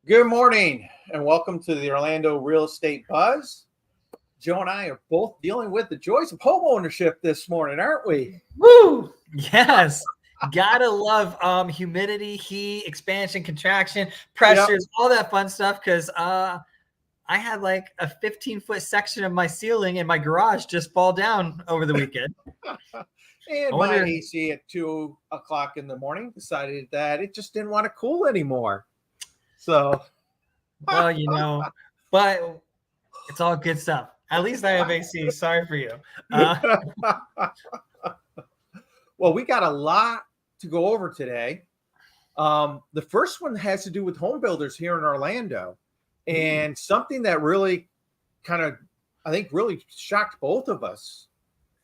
Good morning and welcome to the Orlando Real Estate Buzz. Joe and I are both dealing with the joys of home ownership this morning, aren't we? Woo! Yes. Gotta love humidity, heat, expansion, contraction, pressures, all that fun stuff. Because I had like a 15-foot section of my ceiling in my garage just fall down over the weekend. And my AC at 2 o'clock in the morning decided that it just didn't want to cool anymore. So, well, but it's all good stuff. At least I have AC. Sorry for you. Well, we got a lot to go over today. The first one has to do with home builders here in Orlando, and something that really I think really shocked both of us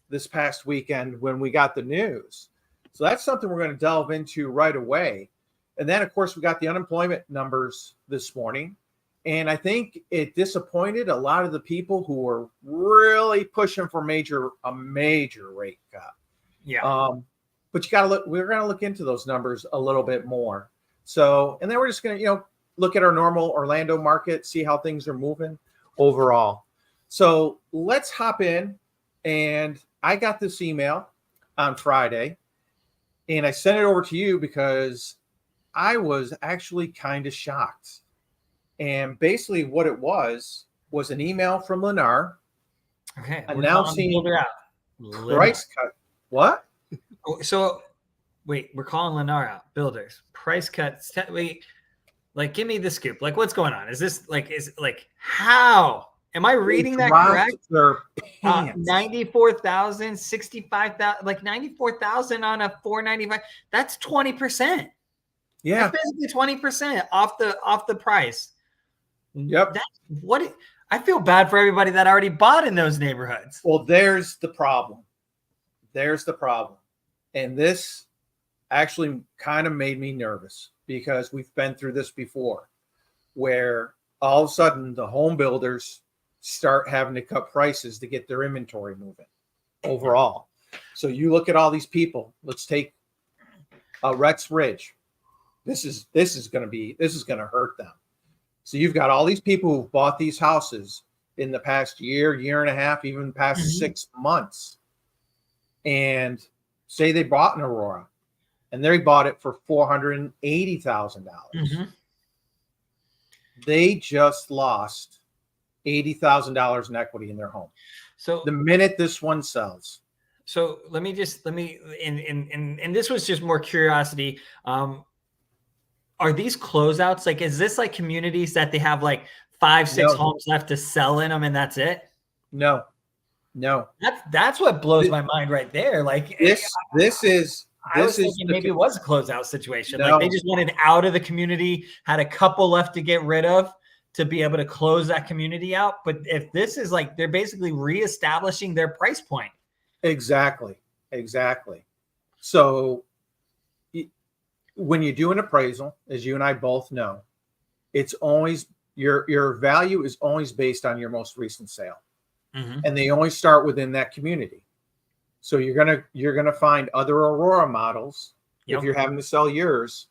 this past weekend when we got the news. So that's something we're going to delve into right away. And then, of course, we got the unemployment numbers this morning. And I think it disappointed a lot of the people who were really pushing for a major rate cut. Yeah. But you got to look, we're going to look into those numbers a little bit more. So, and then we're just going to, look at our normal Orlando market, see how things are moving overall. So let's hop in. And I got this email on Friday and I sent it over to you because I was actually kind of shocked. And basically what it was an email from Lennar. Okay. Announcing price cut. What? So wait, we're calling Lennar out. Builders. Price cuts. Wait, give me the scoop. What's going on? Is this how? Am I reading that correct? 94,000, 65,000, 94,000 on a 495. That's 20%. Yeah, that's basically 20% off the price. Yep. I feel bad for everybody that already bought in those neighborhoods. Well, there's the problem. And this actually kind of made me nervous because we've been through this before, where all of a sudden the home builders start having to cut prices to get their inventory moving overall. So you look at all these people. Let's take Rhett's Ridge. This is going to hurt them. So you've got all these people who've bought these houses in the past year and a half, even past 6 months, and say they bought an Aurora, and they bought it for $480,000. They just lost $80,000 in equity in their home. So the minute this one sells. So let me and this was just more curiosity. Are these closeouts? Is this communities that they have 5-6 homes left to sell in them and that's it? No. That's what blows my mind right there. This is maybe it was a closeout situation. No. They just wanted out of the community, had a couple left to get rid of to be able to close that community out. But if this is they're basically reestablishing their price point. Exactly. So when you do an appraisal, as you and I both know, it's always your value is always based on your most recent sale. And they only start within that community. So you're gonna find other Aurora models if you're having to sell yours,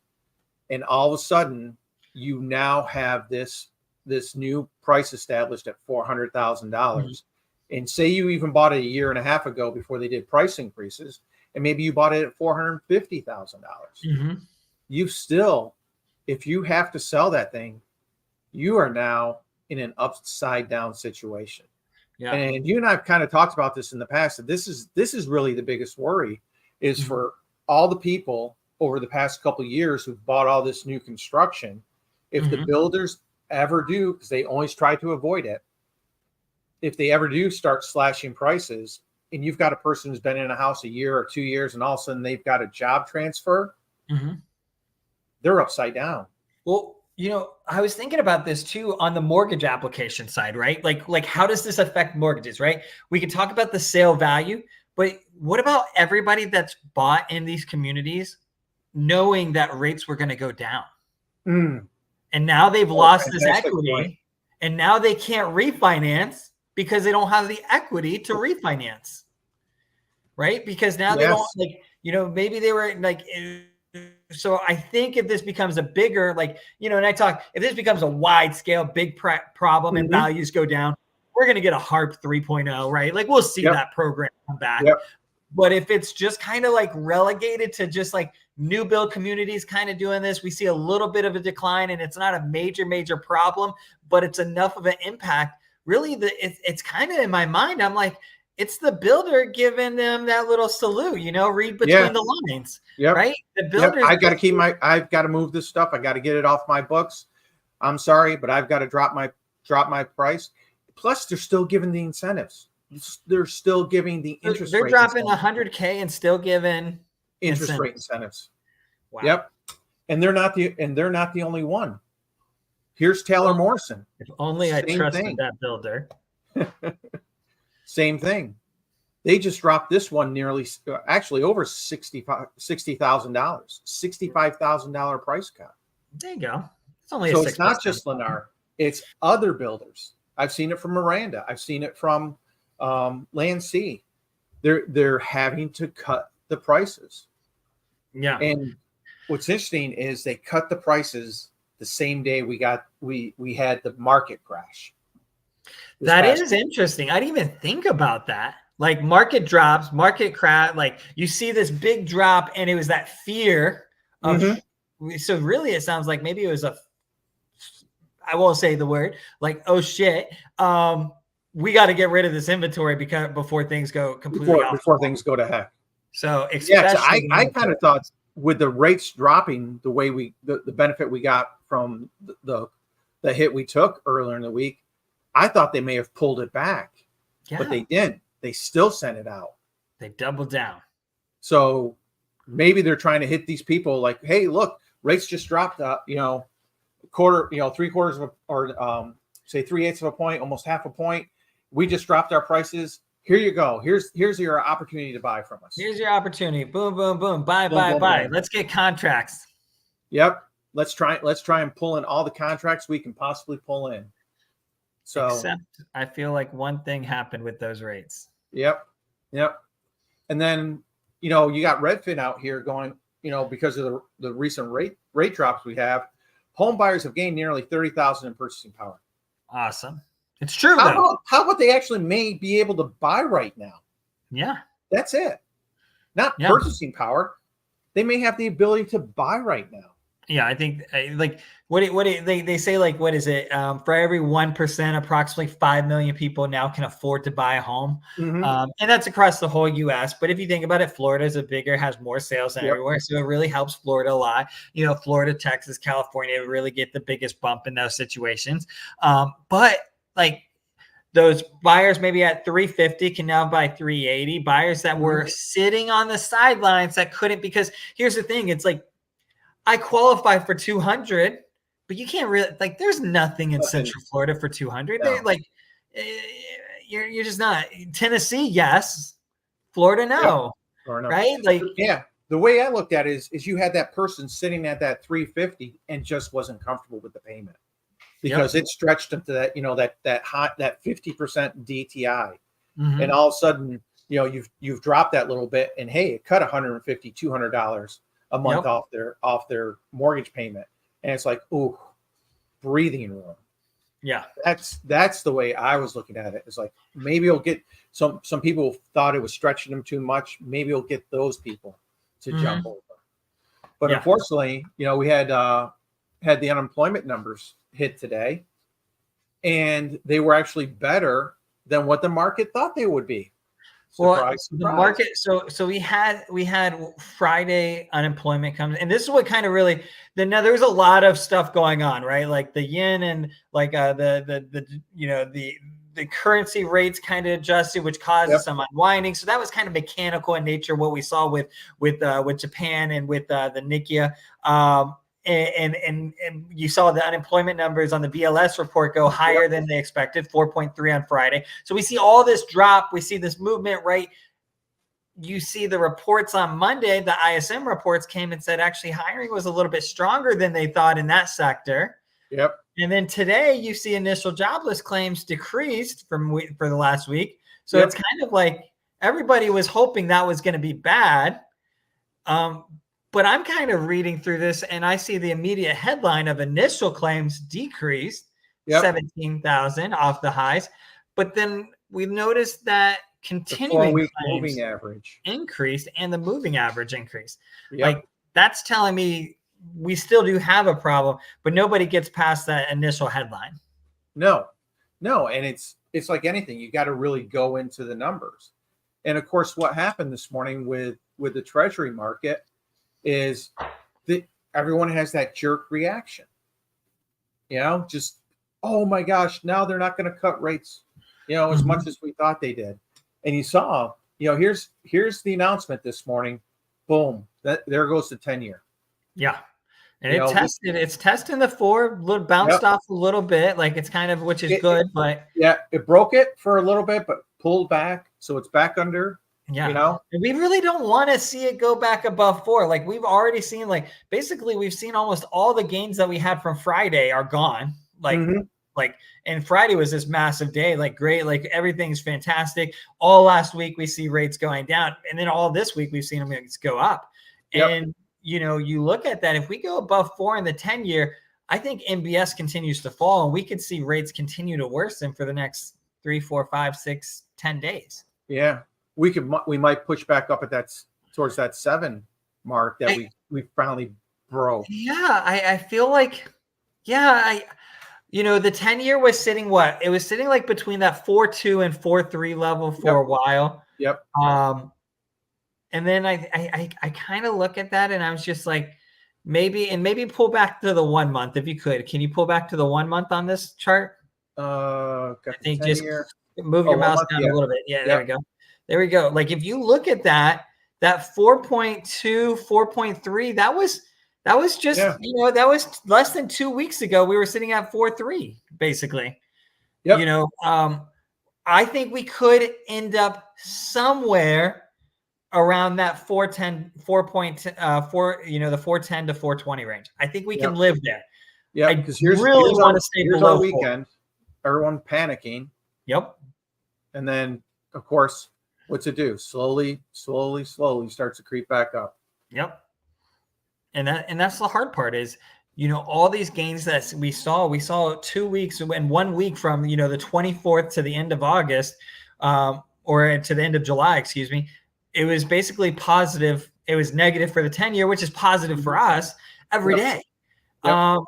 and all of a sudden you now have this new price established at $400,000. And say you even bought it a year and a half ago before they did price increases, and maybe you bought it at $450,000. You still, if you have to sell that thing, you are now in an upside down situation. Yeah. And you and I have kind of talked about this in the past. That this is really the biggest worry is for all the people over the past couple of years who've bought all this new construction. If the builders ever do, because they always try to avoid it, if they ever do start slashing prices, and you've got a person who's been in a house a year or 2 years, and all of a sudden they've got a job transfer, they're upside down. Well, I was thinking about this too on the mortgage application side, right? How does this affect mortgages, right? We can talk about the sale value, but what about everybody that's bought in these communities knowing that rates were going to go down? And now they've lost this equity, and now they can't refinance because they don't have the equity to refinance, right? Because now they don't maybe they were so I think if this becomes a bigger, like, and if this becomes a wide scale, big problem and values go down, we're going to get a HARP 3.0, right? Like we'll see that program come back. But if it's just kind of like relegated to just like new build communities kind of doing this, we see a little bit of a decline, and it's not a major problem, but it's enough of an impact. Really, it's kind of in my mind, I'm like, it's the builder giving them that little salute, read between the lines, right? The builders. I've got to move this stuff. I got to get it off my books. I'm sorry, but I've got to drop my price. Plus, they're still giving the incentives. They're still giving the interest. They're dropping $100K and still giving interest rate incentives. Wow. Yep. And they're not the only one. Here's Taylor Morrison. If only I trusted that builder. Same thing. They just dropped this one actually over $60,000, $65,000 price cut. There you go. It's only so it's not just Lennar. It's other builders. I've seen it from Miranda. I've seen it from Land C. They're having to cut the prices. Yeah. And what's interesting is they cut the prices the same day we had the market crash. That is interesting. I didn't even think about that. Like market drops, market crash, like you see this big drop, and it was that fear of so really it sounds like maybe it was I won't say the word, like, oh shit. We got to get rid of this inventory before things go completely before things go to heck. So I kind of thought with the rates dropping the way the benefit we got from the hit we took earlier in the week, I thought they may have pulled it back, but they didn't. They still sent it out. They doubled down. So maybe they're trying to hit these people like, hey, look, rates just dropped, quarter, 3/4 of or say 3/8 of a point, almost half a point. We just dropped our prices. Here you go. Here's your opportunity to buy from us. Here's your opportunity. Boom, boom, boom. Buy. Let's get contracts. Yep. Let's try and pull in all the contracts we can possibly pull in. So except I feel like one thing happened with those rates. Yep. And then, you got Redfin out here going, because of the recent rate drops we have, home buyers have gained nearly 30,000 in purchasing power. Awesome. It's true. How about they actually may be able to buy right now? Yeah. That's it. Not purchasing power. They may have the ability to buy right now. Yeah, I think like they say, like, what is it? For every 1%, approximately 5 million people now can afford to buy a home. And that's across the whole US. But if you think about it, Florida has more sales than everywhere. So it really helps Florida a lot. Florida, Texas, California really get the biggest bump in those situations. But like those buyers maybe at 350 can now buy 380. Buyers that were sitting on the sidelines that couldn't, because here's the thing. It's like, I qualify for 200, but you can't really, like, there's nothing in Central Florida for 200. No. They're like, you're just not. Tennessee, yes. Florida, no. Right? Like, the way I looked at it is you had that person sitting at that 350 and just wasn't comfortable with the payment because it stretched them to that, that 50% DTI. And all of a sudden, you've dropped that little bit, and hey, it cut $150, $200 a month off their mortgage payment, and it's like, ooh, breathing room. Yeah, that's the way I was looking at it. It's like maybe it'll get some people thought it was stretching them too much. Maybe it'll get those people to jump over. But unfortunately, we had the unemployment numbers hit today, and they were actually better than what the market thought they would be. Surprise. The market. So we had Friday unemployment comes, and this is what kind of really. Now there was a lot of stuff going on, right? Like the yen and like the currency rates kind of adjusted, which caused some unwinding. So that was kind of mechanical in nature. What we saw with Japan and with the Nikkei. And you saw the unemployment numbers on the BLS report go higher than they expected, 4.3 on Friday. So we see all this drop. We see this movement, right? You see the reports on Monday, the ISM reports came and said actually hiring was a little bit stronger than they thought in that sector. Yep. And then today you see initial jobless claims decreased for the last week. So it's kind of like everybody was hoping that was going to be bad. But but I'm kind of reading through this and I see the immediate headline of initial claims decreased 17,000 off the highs. But then we noticed that The continuing 4-week claims moving average. increased and the moving average increased. Yep. Like that's telling me we still do have a problem, but nobody gets past that initial headline. No. And it's like anything. You got to really go into the numbers. And of course, what happened this morning with the Treasury market is that everyone has that jerk reaction. Just, oh my gosh, now they're not going to cut rates, as much as we thought they did. And you saw, here's the announcement this morning. Boom, there goes the 10-year. Yeah. And it's testing the 4, bounced off a little bit, like it's kind of, which is good, but it broke it for a little bit, but pulled back. So it's back under, and we really don't want to see it go back above 4. Like we've already seen, basically we've seen almost all the gains that we had from Friday are gone. And Friday was this massive day, great, everything's fantastic. All last week we see rates going down, and then all this week we've seen them go up. And you look at that, if we go above 4 in the 10-year, I think MBS continues to fall, and we could see rates continue to worsen for the next 3, 4, 5, 6, 10 days. Yeah, we might push back up at towards that 7 mark that we finally broke. Yeah, I feel like, the 10-year was sitting it was sitting between that 4.2 and 4.3 level for a while. Yep. And then I kind of look at that and I was just like, maybe pull back to the 1 month if you could. Can you pull back to the 1 month on this chart? I think just move your mouse down a little bit. Yeah, there we go. There we go. If you look at that 4.2, 4.3, that was just, that was less than 2 weeks ago. We were sitting at 4.3 basically. Yep. I think we could end up somewhere around that 410, 4.4, the 410 to 420 range. I think we can live there. Yeah, because here's our weekend. 4. Everyone panicking. Yep. And then, of course, what's it do? Slowly starts to creep back up. Yep. And that's the hard part is, all these gains that we saw 2 weeks and 1 week from, the 24th to the end of August, or to the end of July, excuse me. It was basically positive. It was negative for the 10-year, which is positive for us every day. Yep.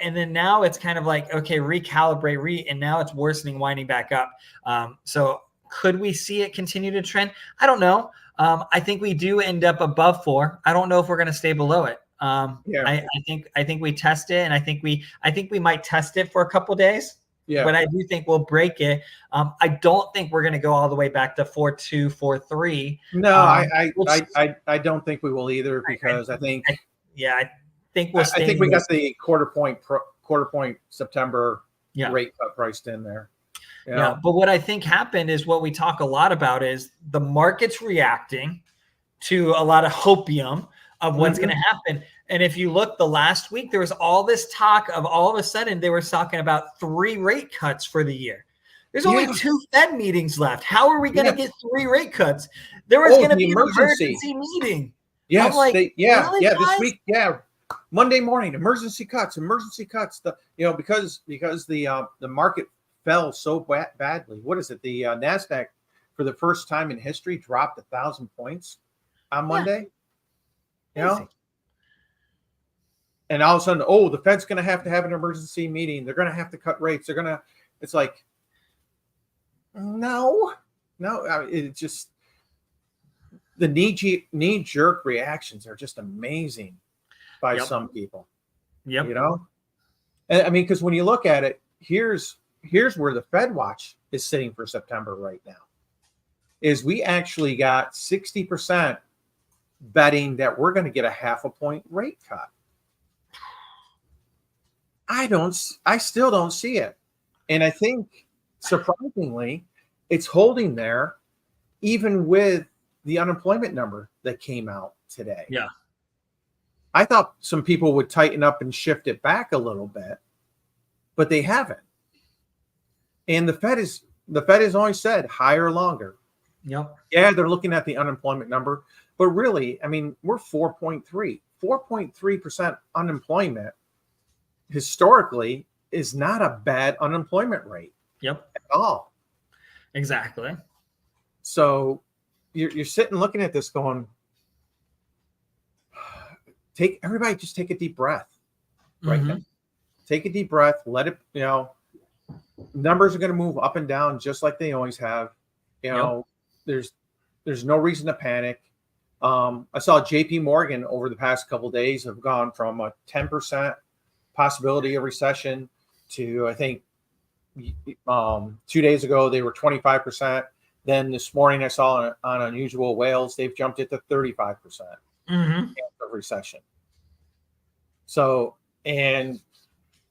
And then now it's kind of okay, recalibrate, and now it's worsening, winding back up. So could we see it continue to trend? I don't know. I think we do end up above 4. I don't know if we're going to stay below it. I think we test it, and I think we might test it for a couple of days. Yeah. But I do think we'll break it. I don't think we're going to go all the way back to 4.2, 4.3. No, I don't think we will either, because I think we'll stay. I think we got the quarter point September rate cut priced in there. Yeah, but what I think happened is what we talk a lot about is the market's reacting to a lot of hopium of what's going to happen. And if you look, the last week, there was all this talk of all of a sudden they were talking about 3 rate cuts for the year. There's only 2 Fed meetings left. How are we going to get 3 rate cuts? There was going to be an emergency meeting. Yes, really, this week, Monday morning, emergency cuts. Because the market fell so badly. What is it? The NASDAQ, for the first time in history, dropped 1,000 points on Monday. And all of a sudden, the Fed's going to have an emergency meeting. They're going to have to cut rates. It's like, no, it's just, the knee-jerk reactions are just amazing by some people. Yep. And I mean, because when you look at it, here's where the Fed watch is sitting for September right now, is we actually got 60% betting that we're going to get a 0.5 point rate cut. I still don't see it. And I think, surprisingly, it's holding there even with the unemployment number that came out today. Yeah. I thought some people would tighten up and shift it back a little bit, but they haven't. And the Fed has always said higher, longer. Yep. Yeah, they're looking at the unemployment number, but really, I mean, we're 4.3, 4.3% unemployment historically is not a bad unemployment rate. Yep. At all. Exactly. So you're sitting looking at this going, everybody just take a deep breath right now. Take a deep breath, let it, numbers are going to move up and down just like they always have. There's no reason to panic. I saw JP Morgan over the past couple of days have gone from a 10% possibility of recession to, I think, 2 days ago they were 25%. Then this morning I saw on Unusual Whales they've jumped it to 35% of recession. So, and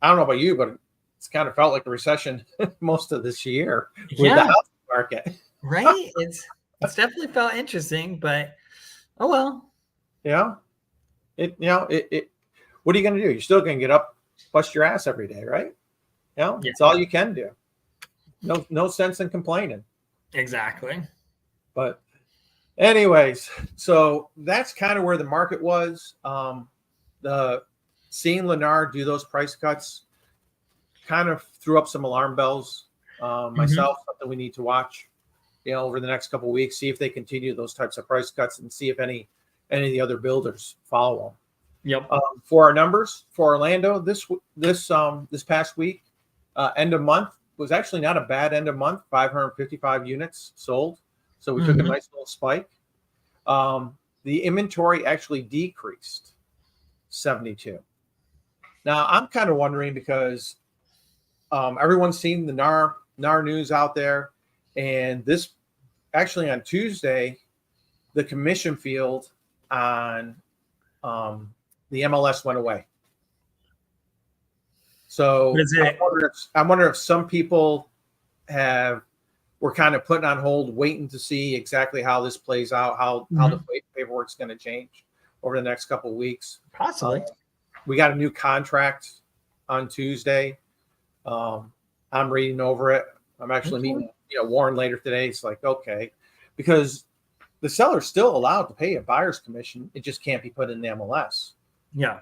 I don't know about you, but it's kind of felt like a recession most of this year with the housing market. Right? It's definitely felt interesting, but oh well. Yeah. What are you going to do? You're still going to get up, bust your ass every day, right? It's all you can do. No sense in complaining. Exactly. But anyways, so that's kind of where the market was. Seeing Lennar do those price cuts kind of threw up some alarm bells. Myself, something we need to watch, over the next couple of weeks, see if they continue those types of price cuts and see if any of the other builders follow them. Yep. For our numbers for Orlando this past week, end of month was actually not a bad end of month. 555 units sold, so we took a nice little spike. The inventory actually decreased 72. Now I'm kind of wondering because everyone's seen the NAR news out there, and this actually on Tuesday, the commission field on the MLS went away. So I wonder if some people were kind of putting on hold, waiting to see exactly how this plays out, how the paperwork's going to change over the next couple of weeks. Possibly. We got a new contract on Tuesday. I'm reading over it. I'm actually meeting Warren later today. It's like, okay, because the seller's still allowed to pay a buyer's commission. It just can't be put in the MLS. Yeah.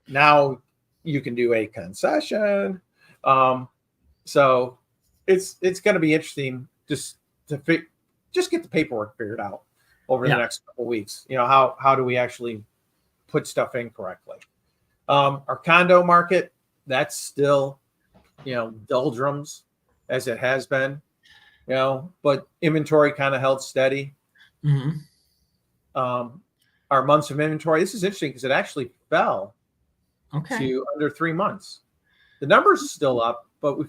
Now you can do a concession. So it's going to be interesting just to get the paperwork figured out over the next couple of weeks. How do we actually put stuff in correctly? Our condo market, that's still, doldrums as it has been, but inventory kind of held steady. Our months of inventory, this is interesting because it actually fell to under 3 months. The numbers are still up, but we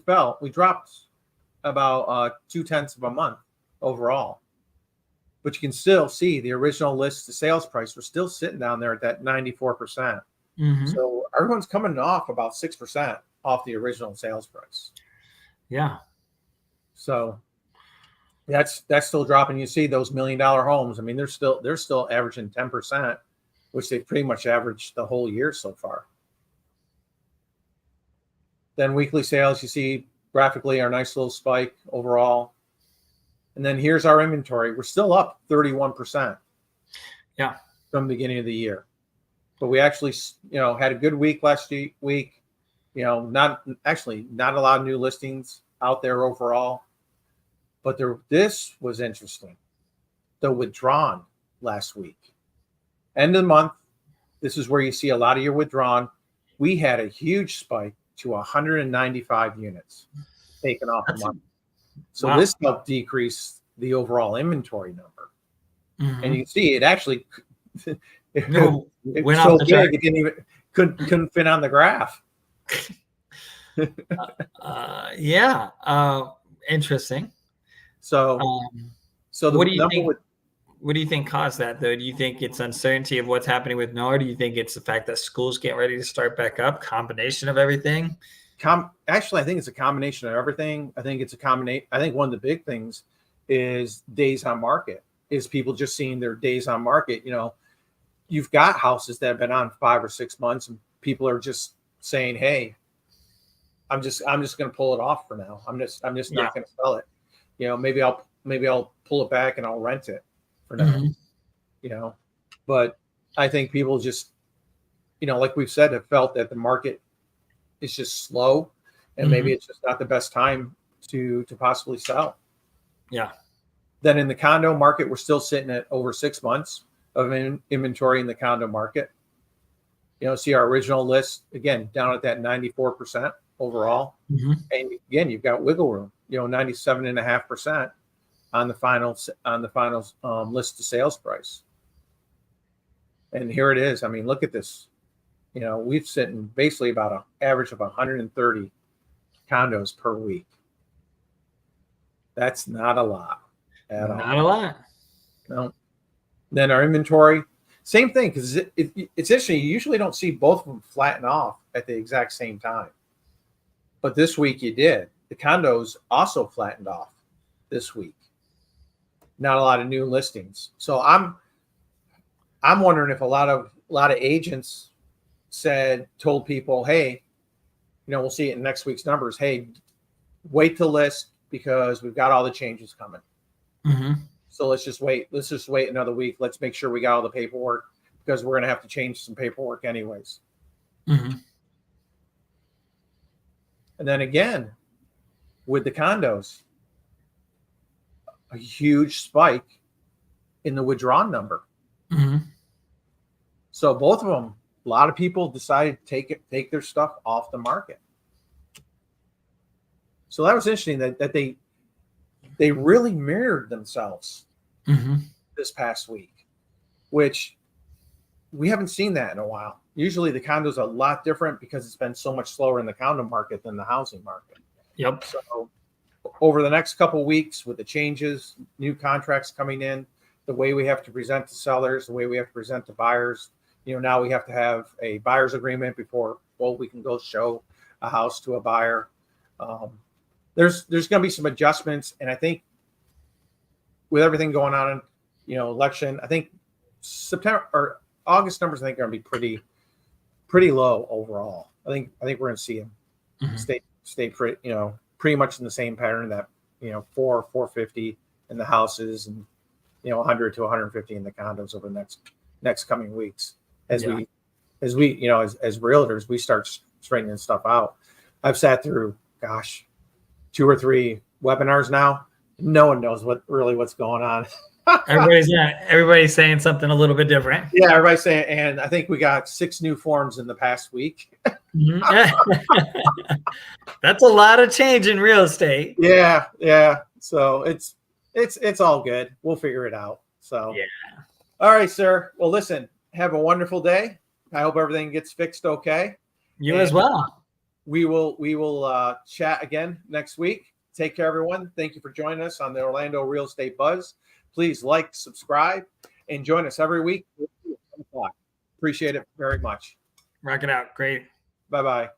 dropped about 0.2 of a month overall. But you can still see the original list to sales price. We're still sitting down there at that 94%. So everyone's coming off about 6% off the original sales price. Yeah. So that's still dropping. You see those $1 million homes. I mean, they're still averaging 10%, which they've pretty much averaged the whole year so far. Then weekly sales, you see graphically our nice little spike overall. And then here's our inventory. We're still up 31%. Yeah. From the beginning of the year. But we actually, had a good week last week. Not a lot of new listings out there overall. But this was interesting. The withdrawn last week. End of the month, this is where you see a lot of your withdrawn. We had a huge spike to 195 units taken off the month. So this helped decrease the overall inventory number. And you can see it actually it went so big it didn't even couldn't fit on the graph. Interesting. So what do you think? What do you think caused that, though? Do you think it's uncertainty of what's happening with NAR? Do you think it's the fact that schools get ready to start back up? Combination of everything? Actually, I think it's a combination of everything. I think it's a combination. I think one of the big things is days on market. Is people just seeing their days on market? You've got houses that have been on 5 or 6 months, and people are just saying, "Hey, I'm just going to pull it off for now. I'm just not going to sell it. Maybe I'll pull it back and I'll rent it for now." But I think people just like we've said, have felt that the market is just slow, and maybe it's just not the best time to possibly sell. Yeah. Then in the condo market, we're still sitting at over 6 months of inventory in the condo market. See our original list again down at that 94% overall, and again you've got wiggle room. 97.5% on the final list to sales price. And here it is. I mean, look at this. We've sitting basically about an average of 130 condos per week. That's not a lot at all. Not a lot. No. Then our inventory, same thing, because it's interesting. You usually don't see both of them flatten off at the exact same time. But this week you did. The condos also flattened off this week. Not a lot of new listings. So I'm wondering if a lot of agents told people, hey, we'll see it in next week's numbers. Hey, wait to list because we've got all the changes coming. So let's just wait. Let's just wait another week. Let's make sure we got all the paperwork because we're going to have to change some paperwork anyways. And then again, with the condos, a huge spike in the withdrawn number. So both of them, a lot of people decided to take their stuff off the market. So that was interesting that they really mirrored themselves this past week, which we haven't seen that in a while. Usually the condos are a lot different because it's been so much slower in the condo market than the housing market. Yep. So over the next couple of weeks with the changes, new contracts coming in, the way we have to present to sellers, the way we have to present to buyers, now we have to have a buyer's agreement before, we can go show a house to a buyer. There's going to be some adjustments. And I think with everything going on, election, I think September or August numbers, I think are going to be pretty low overall. I think we're going to see them stay pretty much in the same pattern that, 450 in the houses and, 100 to 150 in the condos over the next coming weeks. As realtors, we start straightening stuff out. I've sat through, 2 or 3 webinars now. No one knows what's going on. Everybody's saying something a little bit different. Yeah, everybody's saying, and I think we got 6 new forms in the past week. That's a lot of change in real estate. Yeah. So it's all good. We'll figure it out. So yeah. All right, sir. Well, listen, have a wonderful day. I hope everything gets fixed okay. You as well. We will chat again next week. Take care, everyone. Thank you for joining us on the Orlando Real Estate Buzz. Please like, subscribe, and join us every week. Appreciate it very much. Rock it out. Great. Bye-bye.